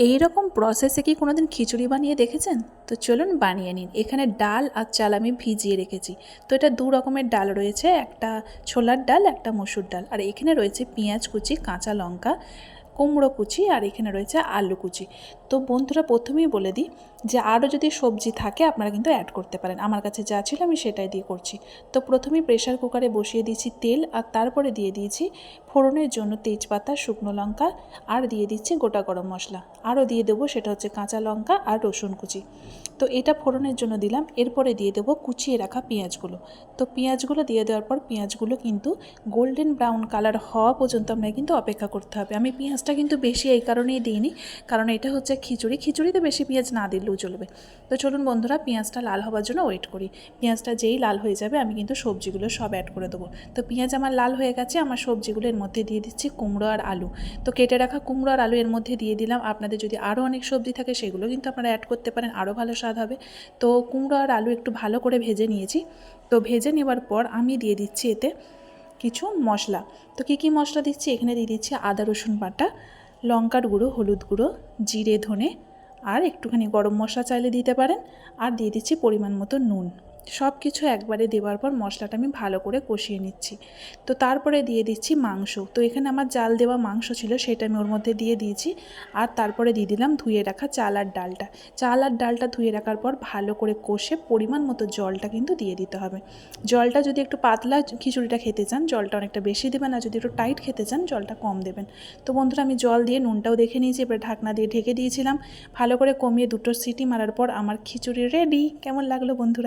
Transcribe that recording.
এই রকম প্রসেসে কি কোনোদিন খিচুড়ি বানিয়ে দেখেছেন? তো চলুন বানিয়ে নিন। এখানে ডাল আর চাল আমি ভিজিয়ে রেখেছি। তো এটা দু রকমের ডাল রয়েছে, একটা ছোলার ডাল, একটা মসুর ডাল। আর এখানে রয়েছে পেঁয়াজ কুচি, কাঁচা লঙ্কা, কুমড়ো কুচি, আর এখানে রয়েছে আলু কুচি। তো বন্ধুরা প্রথমেই বলে দিই যে আরও যদি সবজি থাকে আপনারা কিন্তু অ্যাড করতে পারেন। আমার কাছে যা ছিল আমি সেটাই দিয়ে করছি। তো প্রথমেই প্রেশার কুকারে বসিয়ে দিয়েছি তেল, আর তারপরে দিয়ে দিয়েছি ফোড়নের জন্য তেজপাতা, শুকনো লঙ্কা, আর দিয়ে দিচ্ছি গোটা গরম মশলা। আরও দিয়ে দেবো সেটা হচ্ছে কাঁচা লঙ্কা আর রসুন কুচি। তো এটা ফোড়নের জন্য দিলাম। এরপরে দিয়ে দেবো কুচিয়ে রাখা পেঁয়াজগুলো। তো পেঁয়াজগুলো দিয়ে দেওয়ার পর পেঁয়াজগুলো কিন্তু গোল্ডেন ব্রাউন কালার হওয়া পর্যন্ত আমরা কিন্তু অপেক্ষা করতে হবে। আমি পেঁয়াজটা কিন্তু বেশি এই কারণেই দিইনি, কারণ এটা হচ্ছে খিচুড়িতে বেশি পেঁয়াজ না দিলেও চলবে। তো চলুন বন্ধুরা, পেঁয়াজটা লাল হওয়ার জন্য ওয়েট করি। পেঁয়াজটা যেই লাল হয়ে যাবে আমি কিন্তু সবজিগুলো সব অ্যাড করে দেবো। তো পেঁয়াজ আমার লাল হয়ে গেছে, আমার সবজিগুলো এর মধ্যে দিয়ে দিচ্ছি কুমড়ো আর আলু। তো কেটে রাখা কুমড়ো আর আলু এর মধ্যে দিয়ে দিলাম। আপনাদের যদি আরও অনেক সবজি থাকে সেগুলো কিন্তু আপনারা অ্যাড করতে পারেন, আরও ভালো স্বাদ হবে। তো কুমড়ো আর আলু একটু ভালো করে ভেজে নিয়েছি। তো ভেজে নেওয়ার পর আমি দিয়ে দিচ্ছি এতে কিছু মশলা। তো কী মশলা দিচ্ছি, এখানে দিয়ে দিচ্ছি আদা রসুন বাটা, লঙ্কার গুঁড়ো, হলুদ গুঁড়ো, জিরে ধনে, আর একটুখানি গরম মশলা চাইলে দিতে পারেন, আর দিয়ে দিচ্ছি পরিমাণ মতো নুন। সব কিছু একবারে দেওয়ার পর মশলাটা আমি ভালো করে কষিয়ে নিচ্ছি। তো তারপরে দিয়ে দিচ্ছি মাংস। তো এখানে আমার জাল দেওয়া মাংস ছিল, সেটা আমি ওর মধ্যে দিয়ে দিয়েছি। আর তারপরে দিয়ে দিলাম ধুয়ে রাখা চাল আর ডালটা। চাল আর ডালটা ধুয়ে রাখার পর ভালো করে কষে পরিমাণ মতো জলটা কিন্তু দিয়ে দিতে হবে। জলটা যদি একটু পাতলা খিচুড়িটা খেতে চান জলটা অনেকটা বেশি দেবেন, আর যদি একটু টাইট খেতে চান জলটা কম দেবেন। তো বন্ধুরা, আমি জল দিয়ে নুনটাও দেখে নিয়েছি। এবার ঢাকনা দিয়ে ঢেকে দিয়েছিলাম। ভালো করে কমিয়ে দুটো সিটি মারার পর আমার খিচুড়ি রেডি। কেমন লাগলো বন্ধুরা?